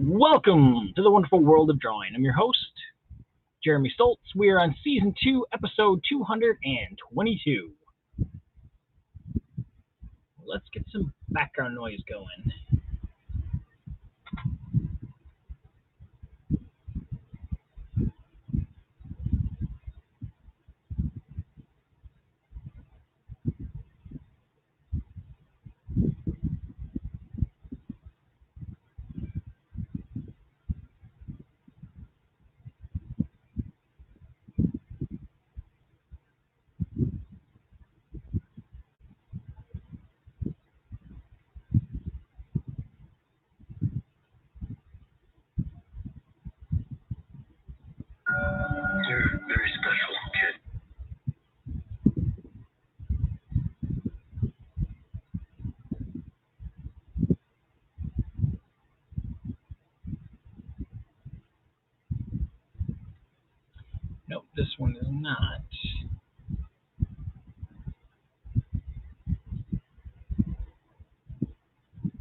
Welcome to the wonderful world of drawing. I'm your host, Jeremy Stoltz. We are on Season 2, Episode 222. Let's get some background noise going. You're very special, kid. Nope, this one is not.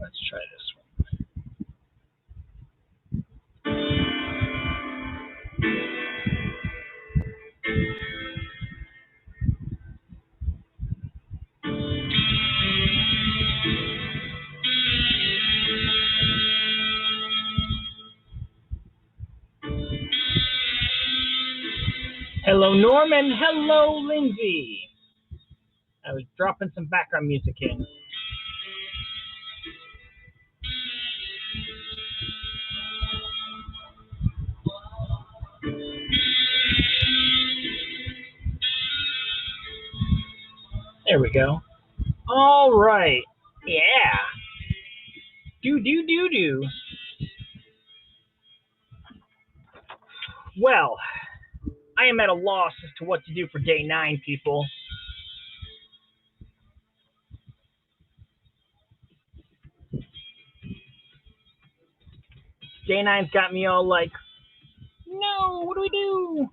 Let's try this one. Hello, Norman. Hello, Lindsay. I was dropping some background music in. There we go. All right. Yeah. Do. Well, I am at a loss as to what to do for day 9, people. Day 9's got me all like, no, what do we do?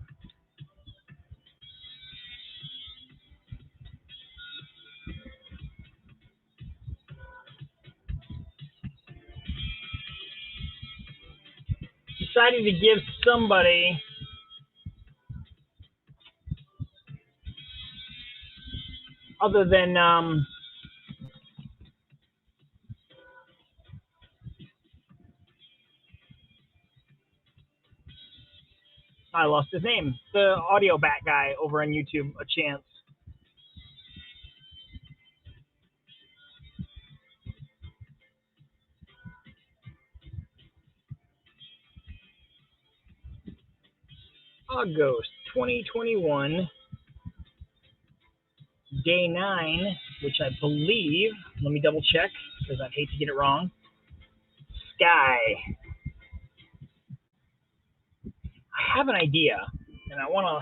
Decided to give somebody other than I lost his name, the audio bat guy over on YouTube, a chance. August 2021, day 9, which I believe, let me double check because I'd hate to get it wrong. Sky. I have an idea, and I want to,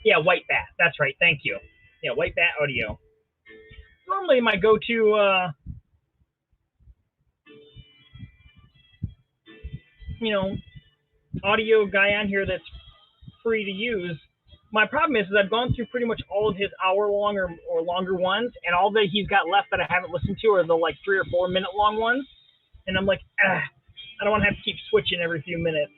yeah, White Bat. That's right. Thank you. Yeah, White Bat Audio. Normally my go-to, audio guy on here that's free to use. My problem is I've gone through pretty much all of his hour-long or longer ones, and all that he's got left that I haven't listened to are the like 3 or 4 minute long ones. And I'm like, I don't want to have to keep switching every few minutes.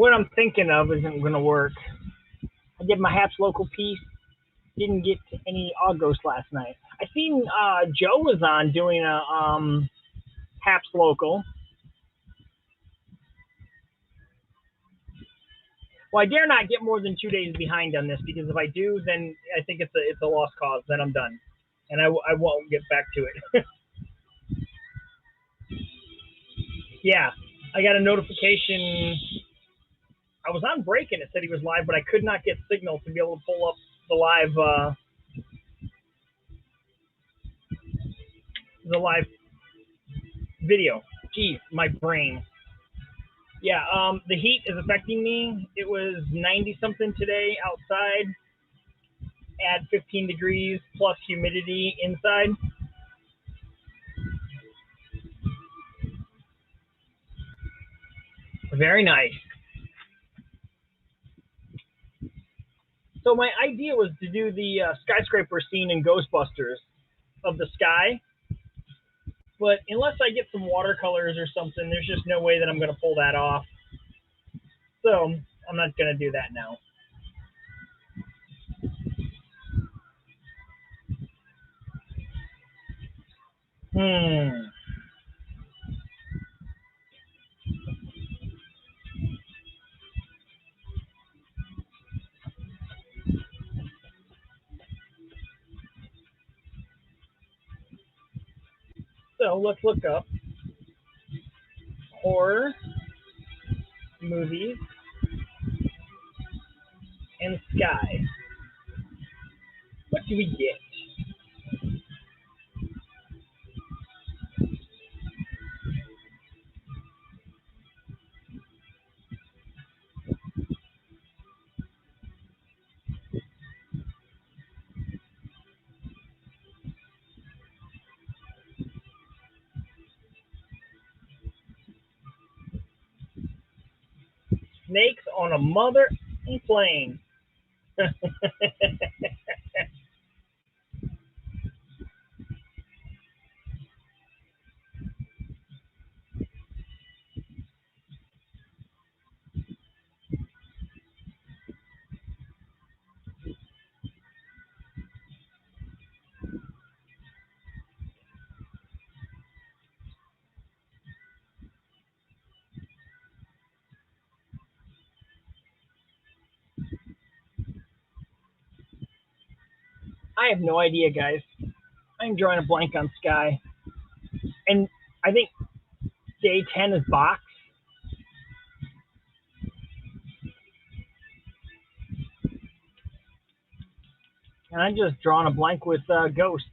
what I'm thinking of isn't going to work. I did my Haps local piece. Didn't get any August last night. I seen Joe was on doing a Haps local. Well, I dare not get more than 2 days behind on this because if I do, then I think it's a lost cause. Then I'm done, and I won't get back to it. Yeah, I got a notification. I was on break and it said he was live, but I could not get signal to be able to pull up the live video. Geez, my brain. Yeah, the heat is affecting me. It was 90 something today outside. Add 15 degrees plus humidity inside. Very nice. So my idea was to do the skyscraper scene in Ghostbusters of the sky, but unless I get some watercolors or something, there's just no way that I'm going to pull that off. So I'm not going to do that now. So let's look up horror movies and sky. What do we get? Snakes on a mother plane. I have no idea, guys. I'm drawing a blank on sky. And I think day 10 is box. And I'm just drawing a blank with Ghost.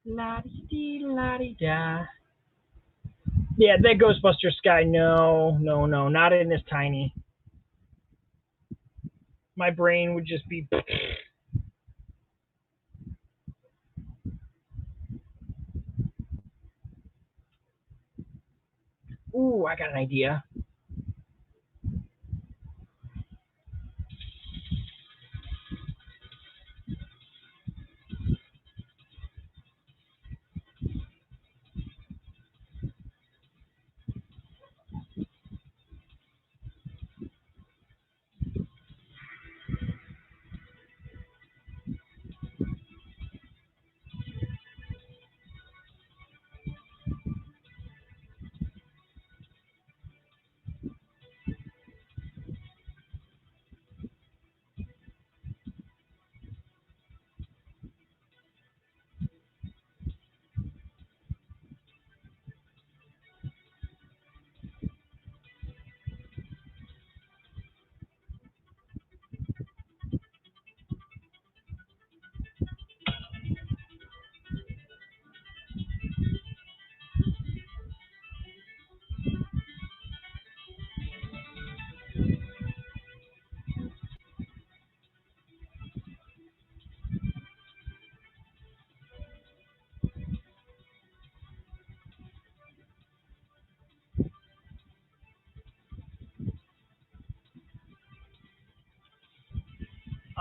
La-di-da. Yeah, that Ghostbuster sky. No, not in this tiny. My brain would just be. Ooh, I got an idea.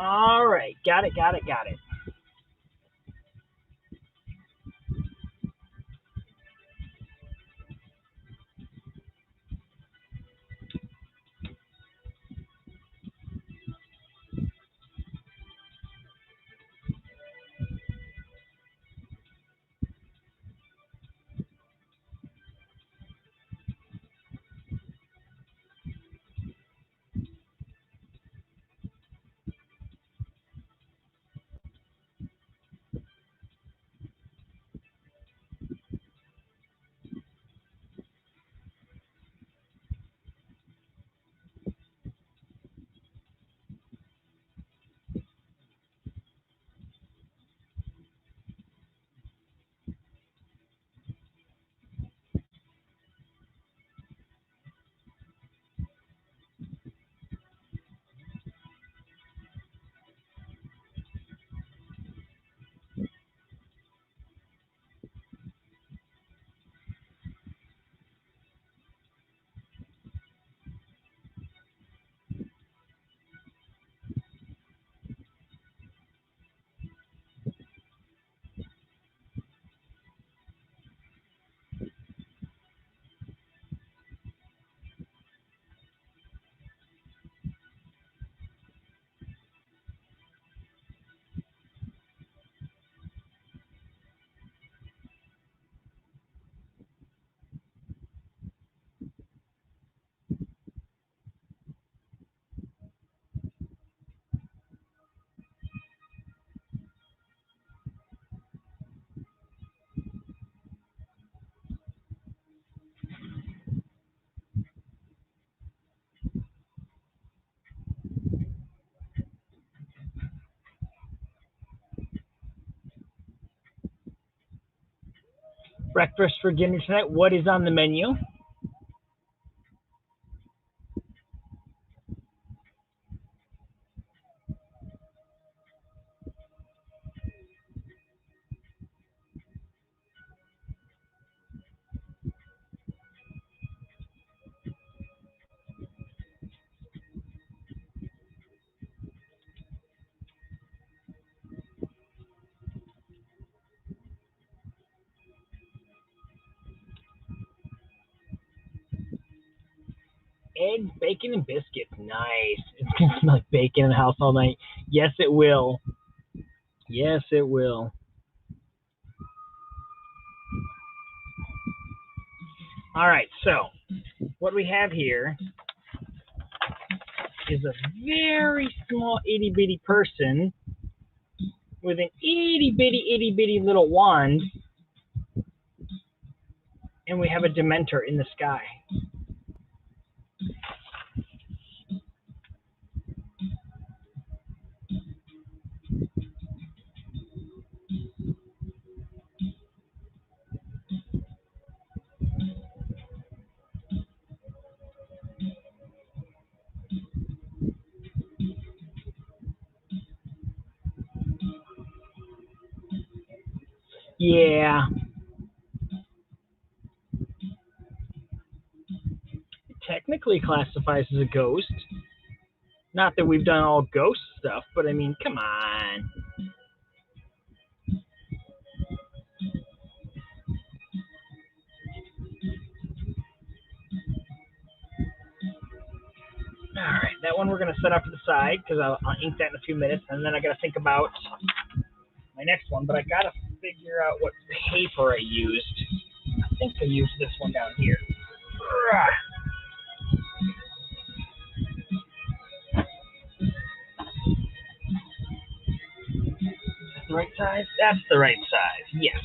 All right, got it. Breakfast for dinner tonight. What is on the menu? Eggs, bacon, and biscuits. Nice. It's gonna smell like bacon in the house all night. Yes, it will. Yes, it will. All right. So, what we have here is a very small itty bitty person with an itty bitty little wand, and we have a Dementor in the sky. Yeah. It technically classifies as a ghost. Not that we've done all ghost stuff, but I mean, come on. All right, that one we're going to set up to the side because I'll ink that in a few minutes, and then I got to think about my next one, but I got to figure out what paper I used. I think I used this one down here. Is that the right size? That's the right size, yes.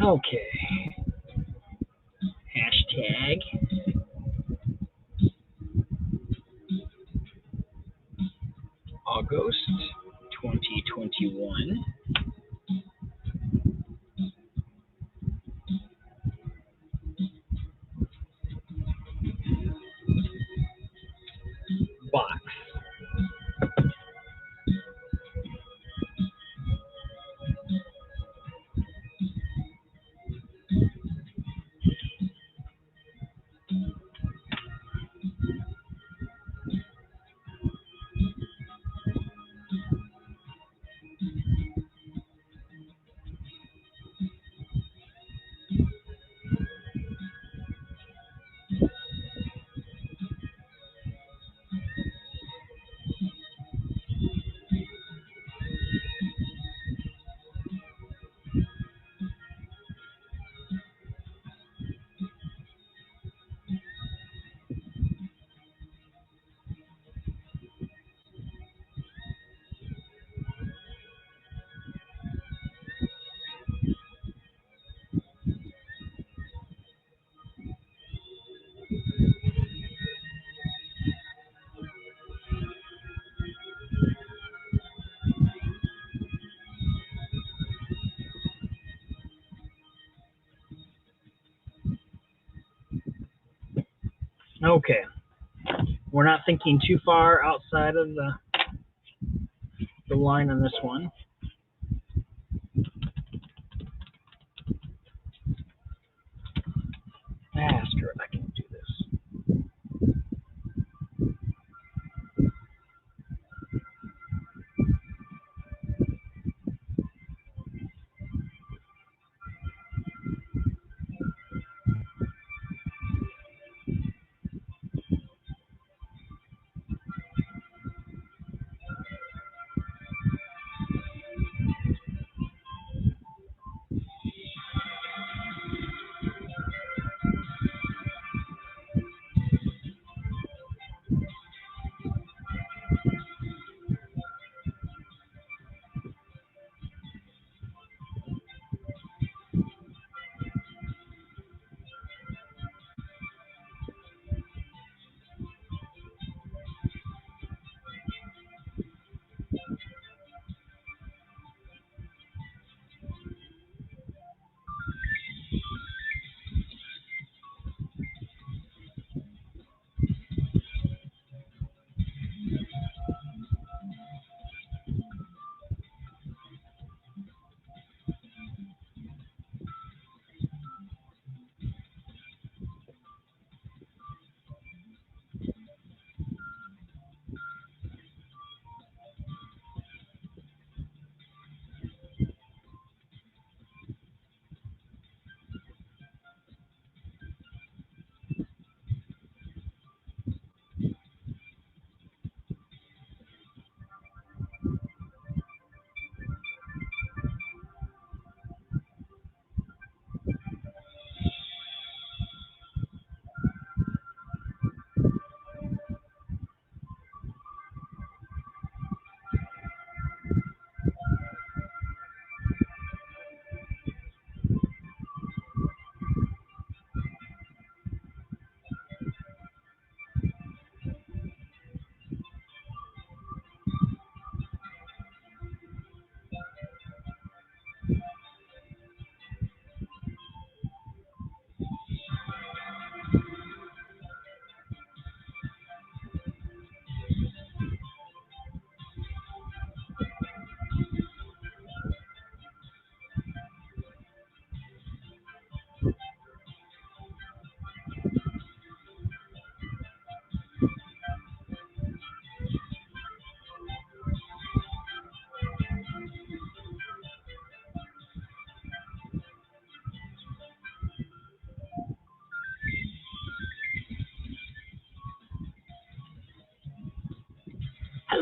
Okay. Hashtag August 2021. Box. Okay. We're not thinking too far outside of the line on this one. I asked her if I can do this.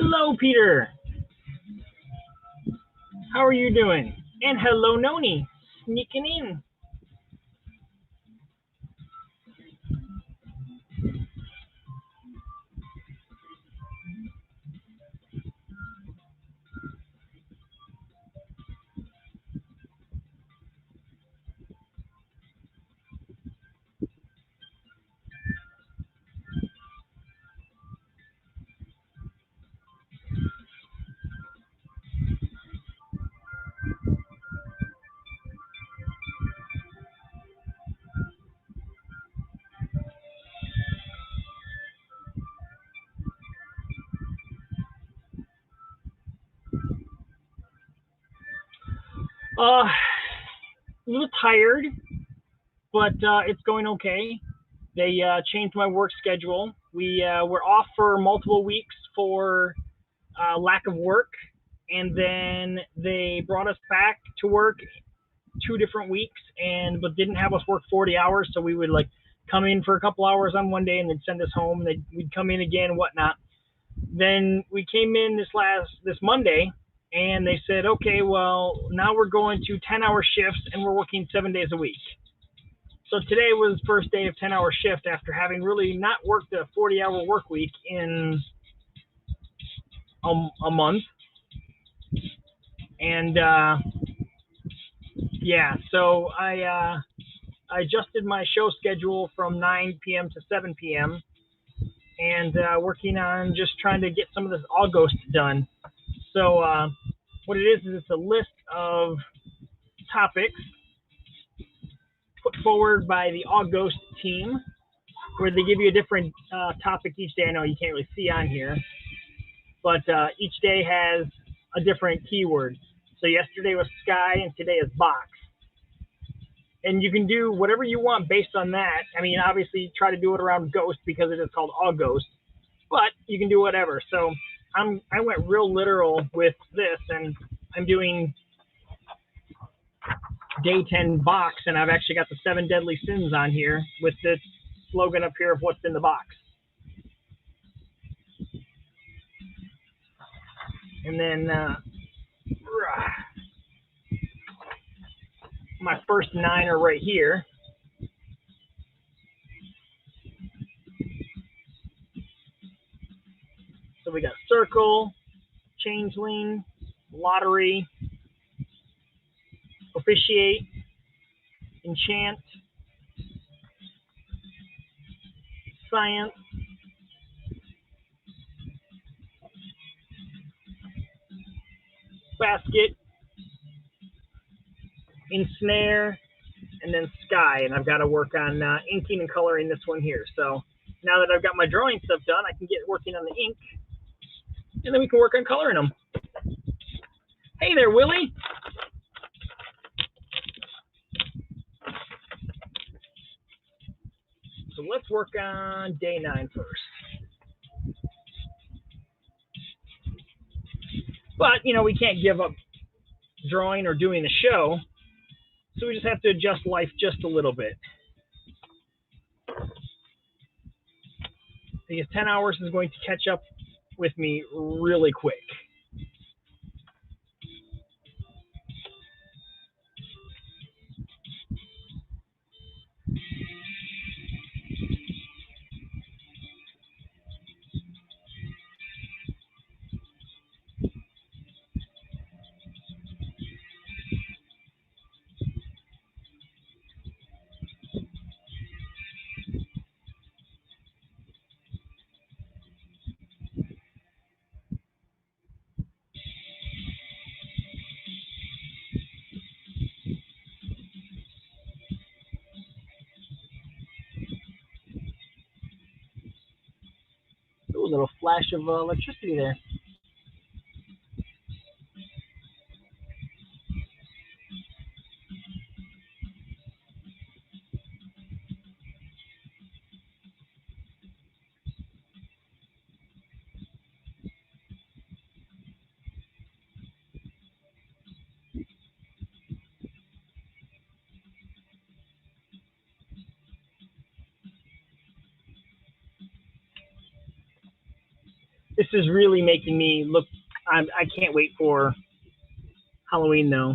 Hello, Peter. How are you doing? And hello, Noni. Sneaking in. A little tired, but it's going okay. They changed my work schedule. We were off for multiple weeks for lack of work, and then they brought us back to work 2 different weeks, and but didn't have us work 40 hours. So we would like come in for a couple hours on one day, and they'd send us home. And we'd come in again and whatnot. Then we came in this Monday, and they said, okay, well now we're going to 10-hour shifts, and we're working 7 days a week. So today was first day of 10-hour shift after having really not worked a 40-hour work week in a month. And yeah, so I adjusted my show schedule from 9 p.m. to 7 p.m. and working on just trying to get some of this August done. So what it is it's a list of topics put forward by the August team, where they give you a different topic each day. I know you can't really see on here, but each day has a different keyword. So yesterday was sky, and today is box. And you can do whatever you want based on that. I mean, obviously, try to do it around ghost because it is called August, but you can do whatever. So I went real literal with this, and I'm doing day 10 box, and I've actually got the 7 deadly sins on here with this slogan up here of what's in the box. And then my first 9 are right here. So we got circle, changeling, lottery, officiate, enchant, science, basket, ensnare, and then sky. And I've got to work on inking and coloring this one here. So now that I've got my drawing stuff done, I can get working on the ink, and then we can work on coloring them. Hey there, Willie. So let's work on day 9 first. But, you know, we can't give up drawing or doing the show, so we just have to adjust life just a little bit. Because 10 hours is going to catch up with me really quick. Ooh, a little flash of electricity there. This is really making me look. I can't wait for Halloween, though.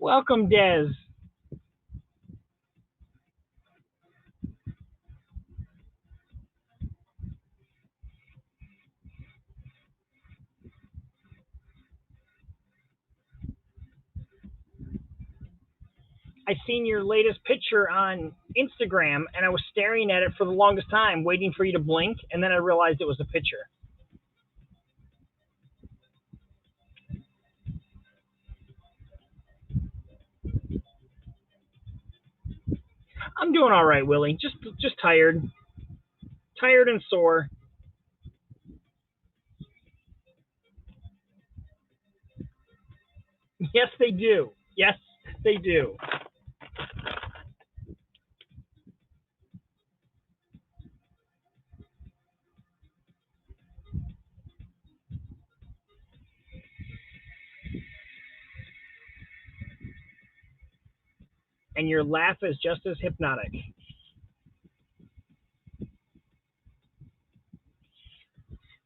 Welcome, Des. I seen your latest picture on Instagram, and I was staring at it for the longest time, waiting for you to blink, and then I realized it was a picture. I'm doing all right, Willie. Just tired, tired and sore. Yes, they do. Yes, they do. And your laugh is just as hypnotic.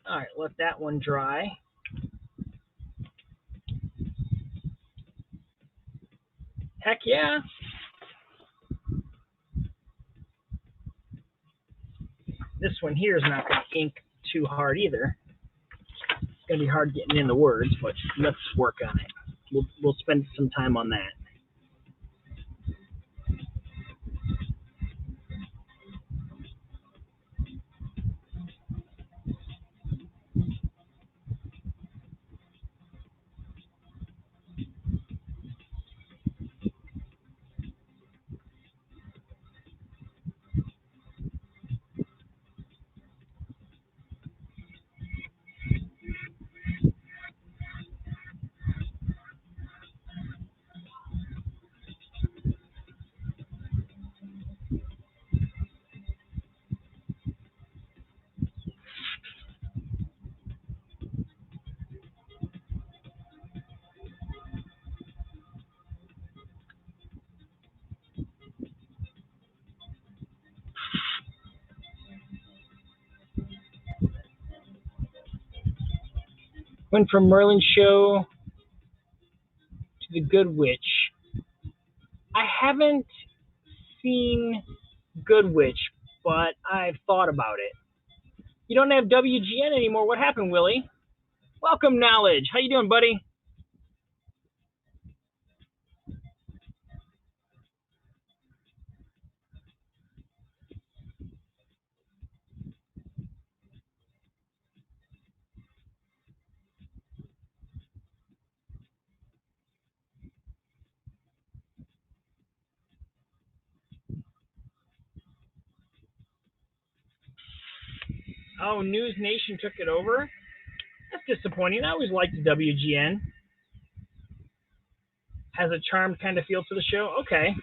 All right, let that one dry. Heck yeah. This one here is not going to ink too hard either. It's going to be hard getting in the words, but let's work on it. We'll spend some time on that. Went from Merlin Show to The Good Witch. I haven't seen Good Witch, but I've thought about it. You don't have WGN anymore. What happened, Willie? Welcome, Knowledge. How you doing, buddy? Oh, News Nation took it over? That's disappointing. I always liked WGN. Has a charmed kind of feel to the show. Okay.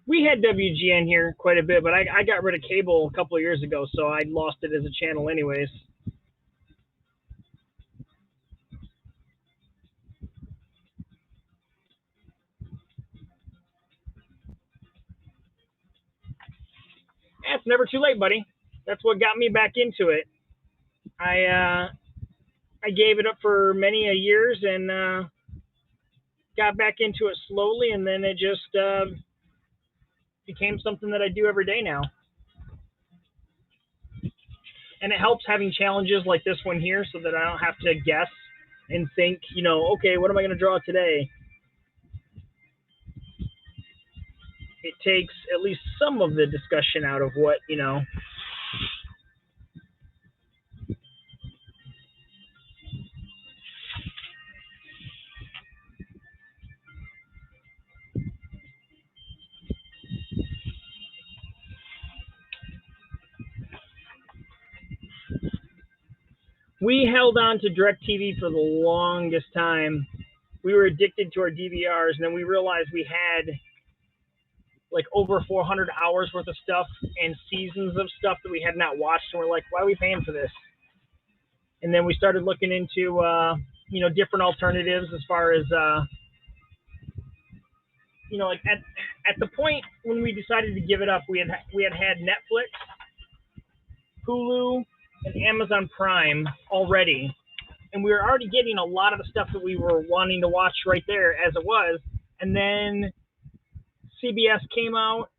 We had WGN here quite a bit, but I got rid of cable a couple of years ago, so I lost it as a channel anyways. It's never too late, buddy. That's what got me back into it. I gave it up for many a years and got back into it slowly, and then it just became something that I do every day now. And it helps having challenges like this one here, so that I don't have to guess and think, okay, what am I going to draw today? It takes at least some of the discussion out of what. We held on to DirecTV for the longest time. We were addicted to our DVRs, and then we realized we had like over 400 hours worth of stuff and seasons of stuff that we had not watched, and we're like, why are we paying for this? And then we started looking into different alternatives as far as like at the point when we decided to give it up, we had Netflix, Hulu, and Amazon Prime already, and we were already getting a lot of the stuff that we were wanting to watch right there as it was. And then CBS came out,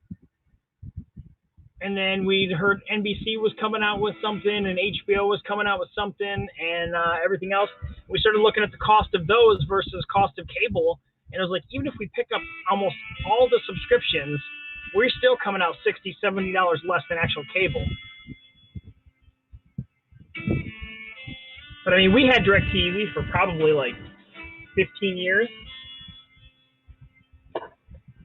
and then we'd heard NBC was coming out with something, and HBO was coming out with something, and everything else. We started looking at the cost of those versus cost of cable, and it was like, even if we pick up almost all the subscriptions, we're still coming out $60, $70 less than actual cable. But I mean, we had DirecTV for probably like 15 years.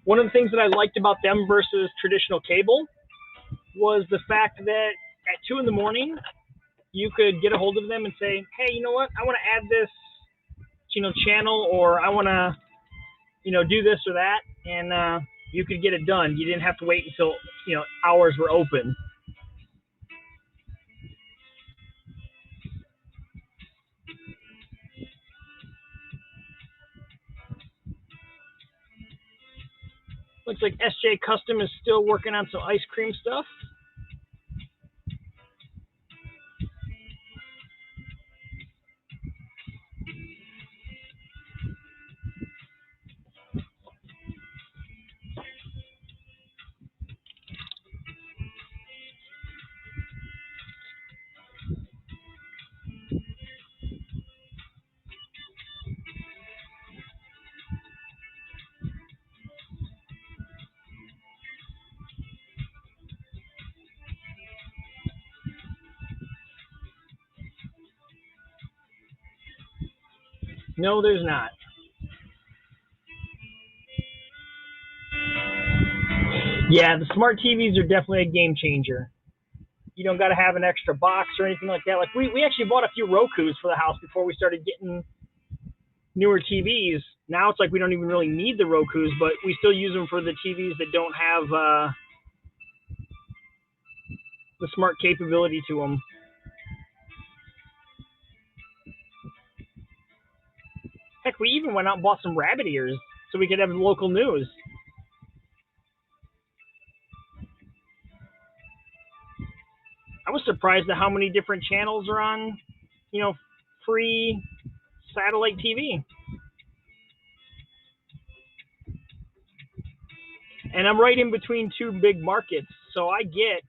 One of the things that I liked about them versus traditional cable was the fact that at 2 a.m, you could get a hold of them and say, hey, you know what? I want to add this, channel, or I want to, do this or that. And you could get it done. You didn't have to wait until, hours were open. Looks like SJ Custom is still working on some ice cream stuff. No, there's not. Yeah, the smart TVs are definitely a game changer. You don't got to have an extra box or anything like that. Like we actually bought a few Rokus for the house before we started getting newer TVs. Now it's like we don't even really need the Rokus, but we still use them for the TVs that don't have the smart capability to them. Heck, we even went out and bought some rabbit ears so we could have local news. I was surprised at how many different channels are on, free satellite TV. And I'm right in between two big markets, so I get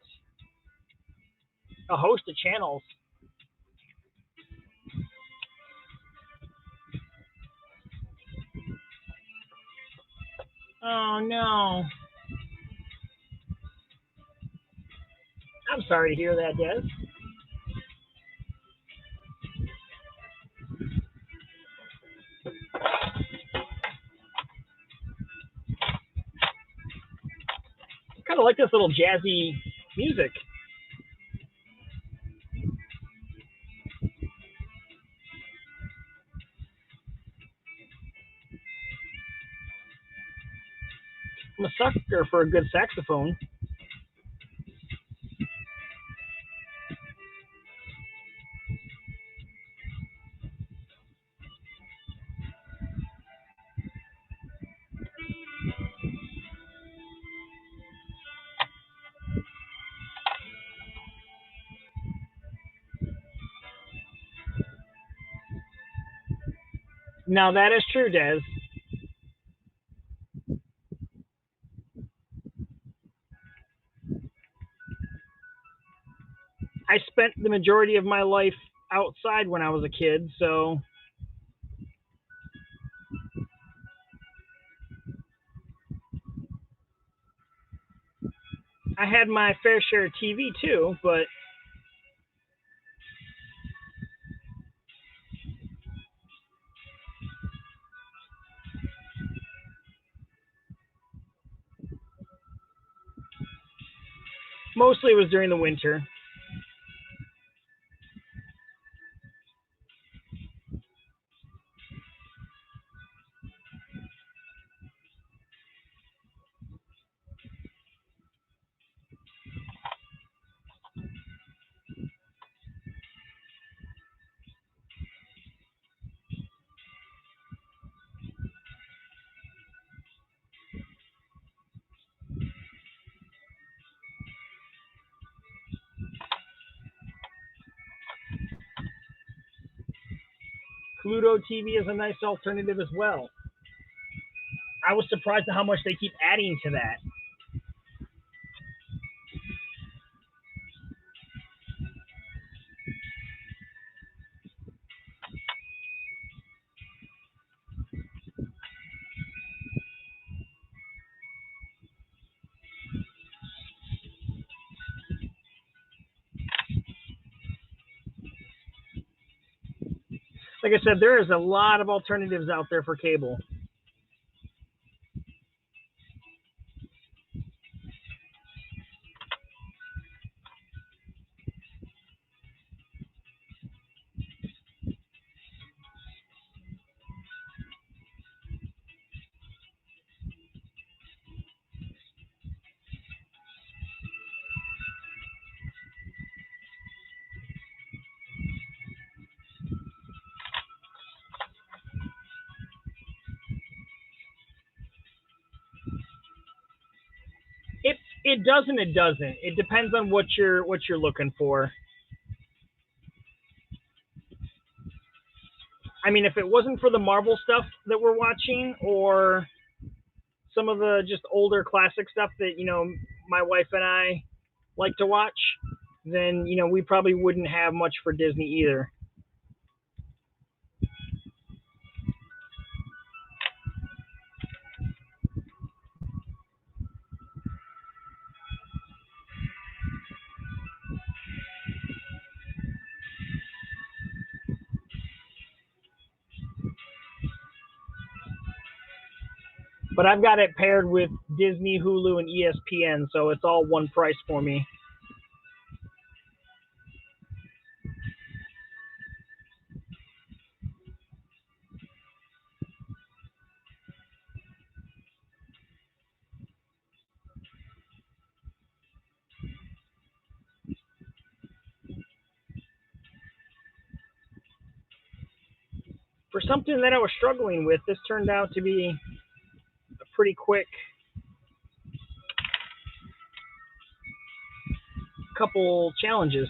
a host of channels. Oh, no. I'm sorry to hear that, Des. Kind of like this little jazzy music. I'm sucker for a good saxophone. Now that is true, Des. I spent the majority of my life outside when I was a kid, so I had my fair share of TV too, but mostly it was during the winter. Pluto TV is a nice alternative as well. I was surprised at how much they keep adding to that. Like I said, there is a lot of alternatives out there for cable. It does and it doesn't. It depends on what you're looking for. I mean, if it wasn't for the Marvel stuff that we're watching, or some of the just older classic stuff that my wife and I like to watch, then we probably wouldn't have much for Disney either. But I've got it paired with Disney, Hulu, and ESPN, so it's all one price for me. For something that I was struggling with, this turned out to be a pretty quick couple challenges.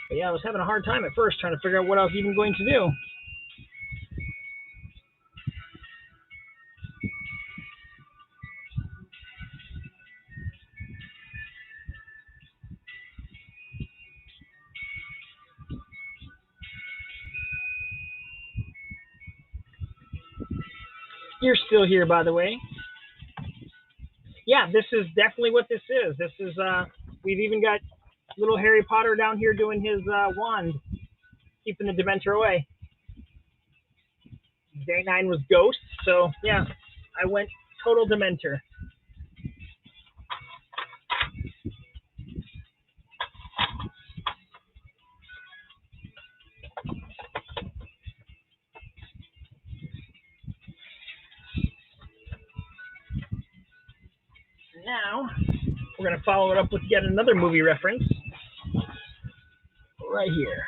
But yeah, I was having a hard time at first trying to figure out what I was even going to do. You're still here, by the way. Yeah, this is definitely what this is. This is we've even got little Harry Potter down here doing his wand, keeping the Dementor away. Day 9 was Ghosts, so yeah, I went total Dementor. now we're going to follow it up with yet another movie reference right here.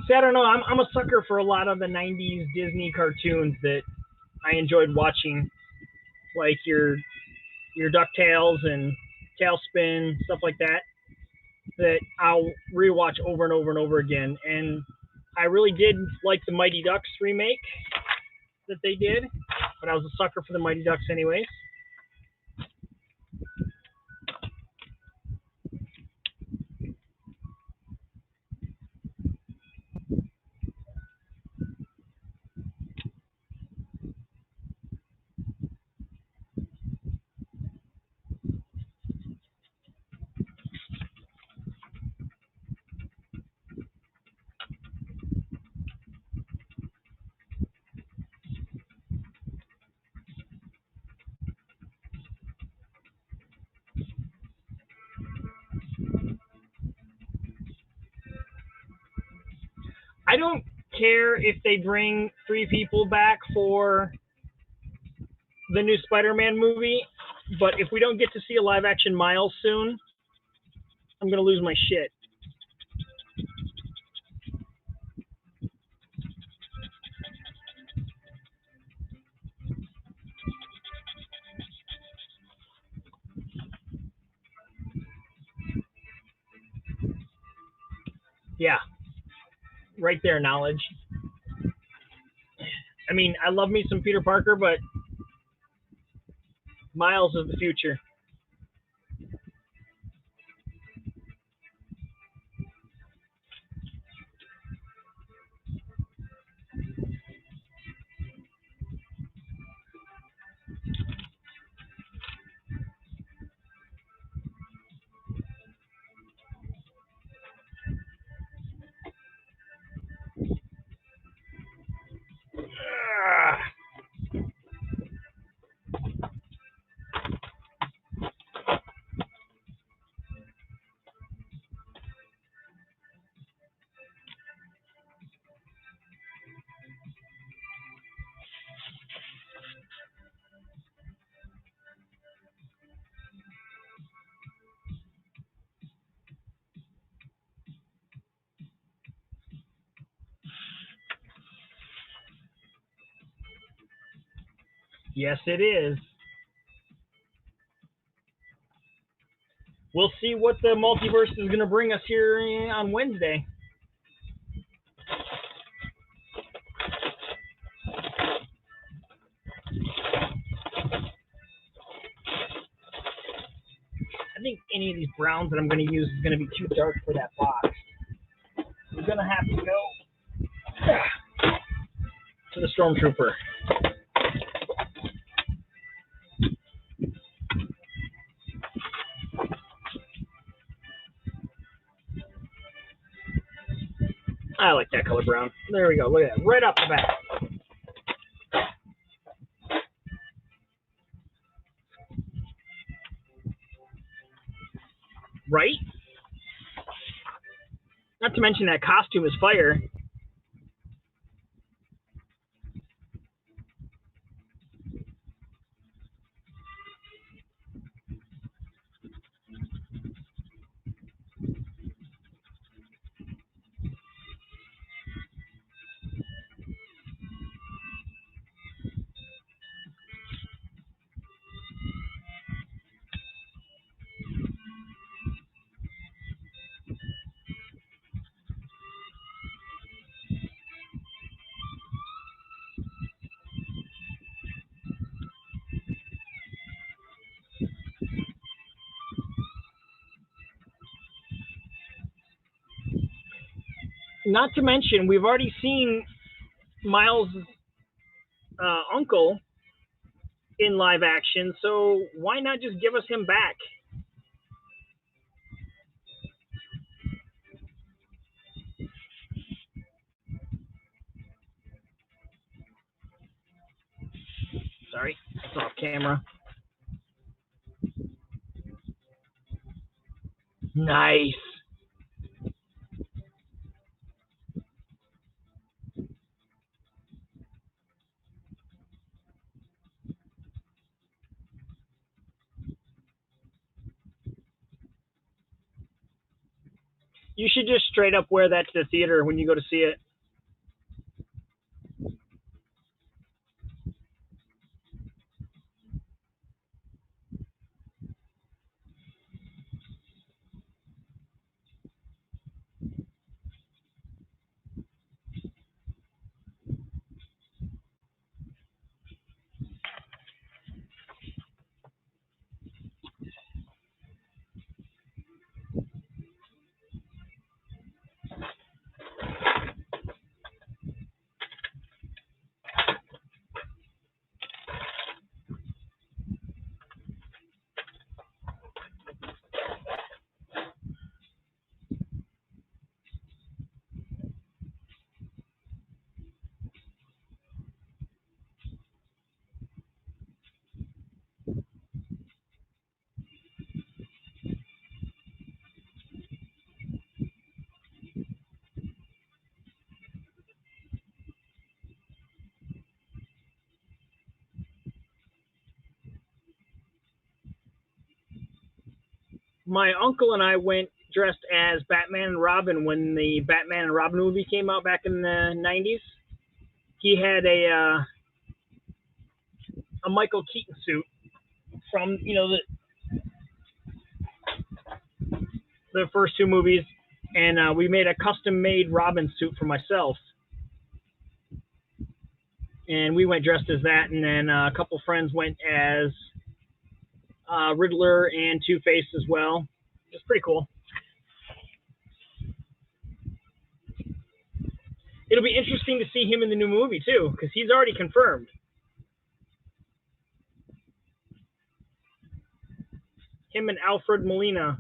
See, I don't know. I'm a sucker for a lot of the 90s Disney cartoons that I enjoyed watching, like your DuckTales and Tailspin, stuff like that, that I'll rewatch over and over and over again. And I really did like the Mighty Ducks remake that they did, but I was a sucker for the Mighty Ducks anyways. I don't care if they bring 3 people back for the new Spider-Man movie, but if we don't get to see a live-action Miles soon, I'm going to lose my shit. Yeah, right there, knowledge. I mean, I love me some Peter Parker, but Miles is the future. Ah. Yes, it is. We'll see what the multiverse is going to bring us here on Wednesday. I think any of these browns that I'm going to use is going to be too dark for that box. We're going to have to go to the Stormtrooper. I like that color brown. There we go. Look at that. Right off the bat. Right? Not to mention that costume is fire. Not to mention, we've already seen Miles' uncle in live action, so why not just give us him back? camera. Nice. You should just straight up wear that to the theater when you go to see it. My uncle and I went dressed as Batman and Robin when the Batman and Robin movie came out back in the 90s. He had a Michael Keaton suit from, the first two movies, and we made a custom-made Robin suit for myself. And we went dressed as that, and then a couple friends went as Riddler and Two-Face as well. It's pretty cool. It'll be interesting to see him in the new movie, too, because he's already confirmed. Him and Alfred Molina.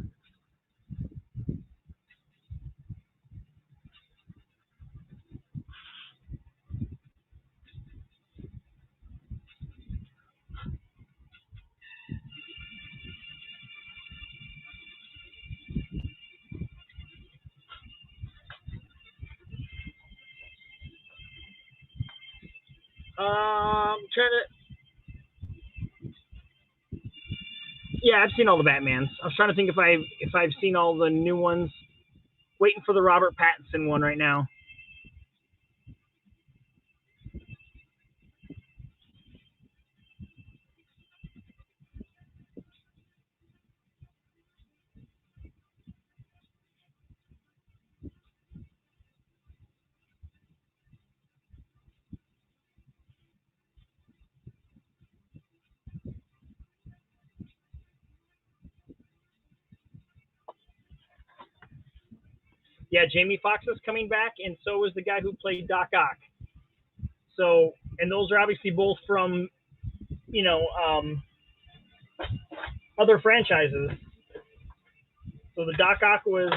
Trying to. Yeah, I've seen all the Batmans. I was trying to think if I've seen all the new ones. Waiting for the Robert Pattinson one right now. Yeah, Jamie Foxx is coming back, and so is the guy who played Doc Ock. So, and those are obviously both from, other franchises. So the Doc Ock was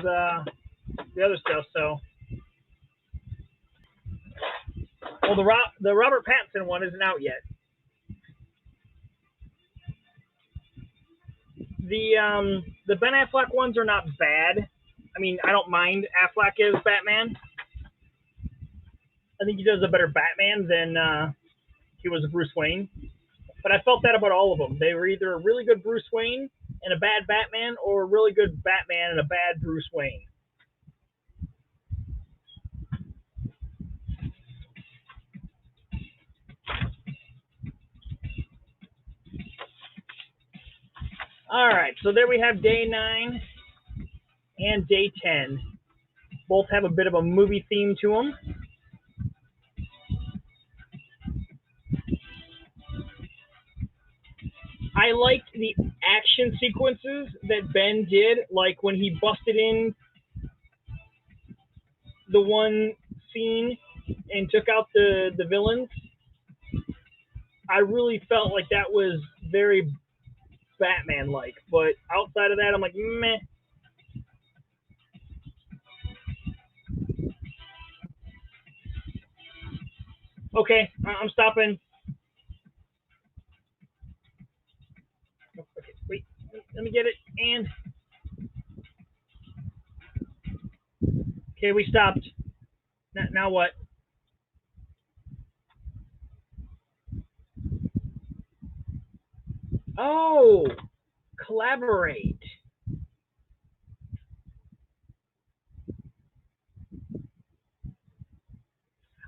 the other stuff. So, well, the Robert Pattinson one isn't out yet. The Ben Affleck ones are not bad. I mean, I don't mind Affleck as Batman. I think he does a better Batman than he was a Bruce Wayne. But I felt that about all of them. They were either a really good Bruce Wayne and a bad Batman, or a really good Batman and a bad Bruce Wayne. All right, so there we have day 9 and day 10. Both have a bit of a movie theme to them. I liked the action sequences that Ben did, like when he busted in the one scene and took out the villains. I really felt like that was very Batman-like, but outside of that, I'm like, meh. Okay, I'm stopping. Let me get it. And okay, we stopped. Now what? Oh, collaborate.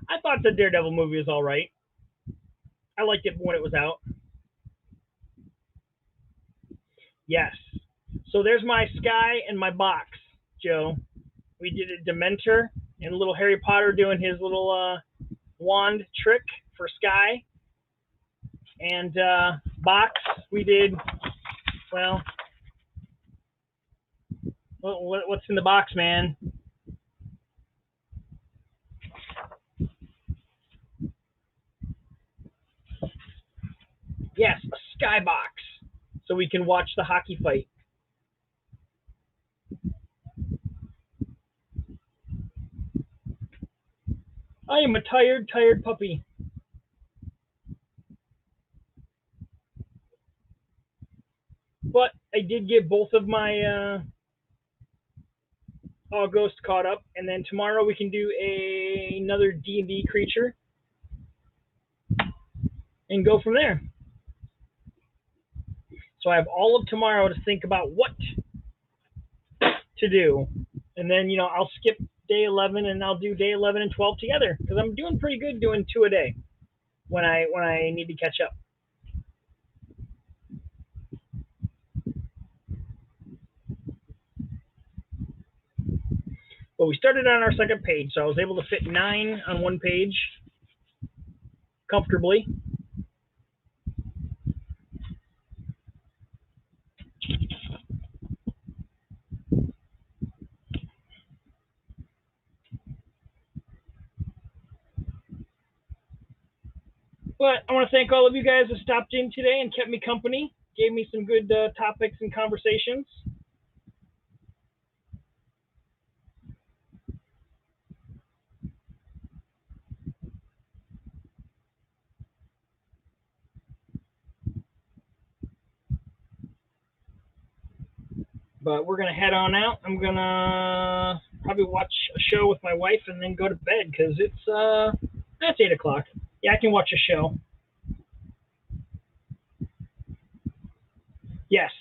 I thought the Daredevil movie was all right. I liked it when it was out. Yes. So there's my sky and my box, Joe. We did a Dementor and little Harry Potter doing his little wand trick for Sky. And box, we did, well, what's in the box, man? Yes, a Sky box. So we can watch the hockey fight. I am a tired puppy. But I did get both of my Ghost caught up, and then tomorrow we can do another D&D creature and go from there. So I have all of tomorrow to think about what to do, and then I'll skip day 11 and I'll do day 11 and 12 together because I'm doing pretty good doing 2 a day when I need to catch up. But we started on our second page, so I was able to fit 9 on one page comfortably. But I want to thank all of you guys who stopped in today and kept me company, gave me some good topics and conversations. But we're going to head on out. I'm going to probably watch a show with my wife and then go to bed because it's 8 o'clock. Yeah, I can watch a show. Yes.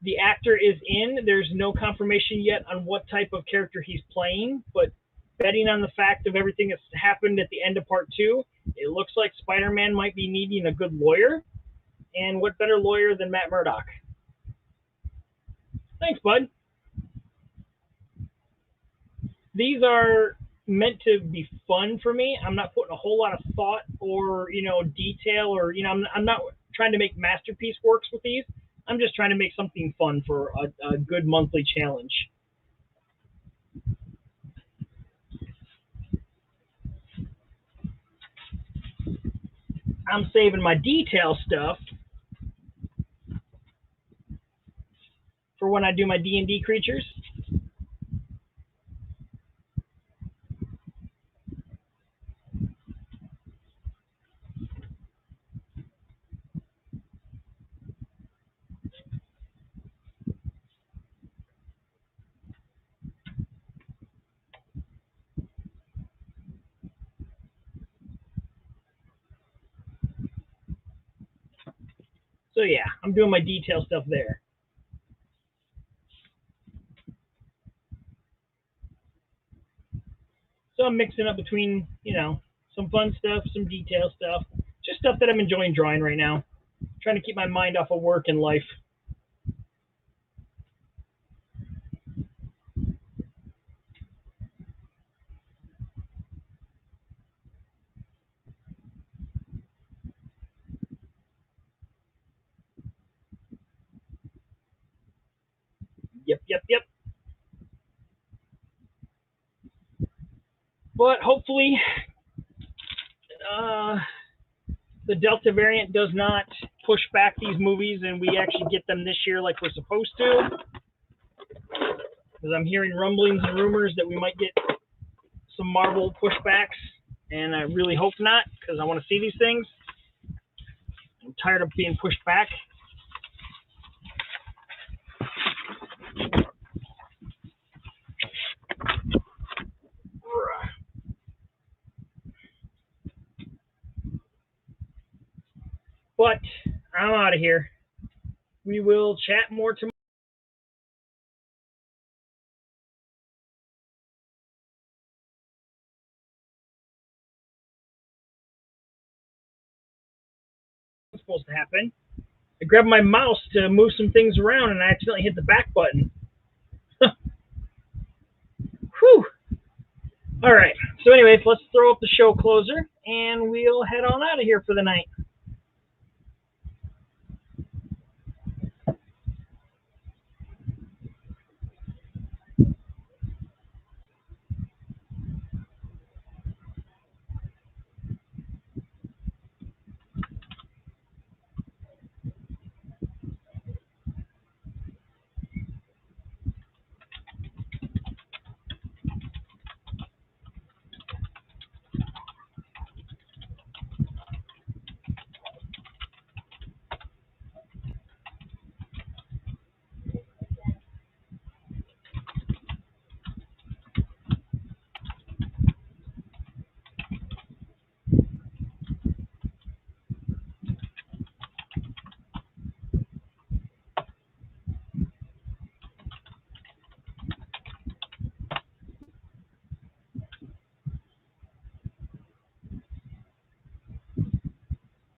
The actor is in. There's no confirmation yet on what type of character he's playing, but betting on the fact of everything that's happened at the end of part 2, it looks like Spider-Man might be needing a good lawyer. And what better lawyer than Matt Murdock? Thanks, bud. These are meant to be fun for me. I'm not putting a whole lot of thought or detail or I'm not trying to make masterpiece works with these. I'm just trying to make something fun for a good monthly challenge. I'm saving my detail stuff for when I do my D&D creatures. So yeah, I'm doing my detail stuff there. So I'm mixing up between, some fun stuff, some detail stuff, just stuff that I'm enjoying drawing right now. Trying to keep my mind off of work and life. Yep. But hopefully, the Delta variant does not push back these movies and we actually get them this year like we're supposed to. Because I'm hearing rumblings and rumors that we might get some Marvel pushbacks, and I really hope not because I want to see these things. I'm tired of being pushed back. But I'm out of here. We will chat more tomorrow. What's supposed to happen? I grabbed my mouse to move some things around, and I accidentally hit the back button. Whew. All right. So anyways, let's throw up the show closer, and we'll head on out of here for the night.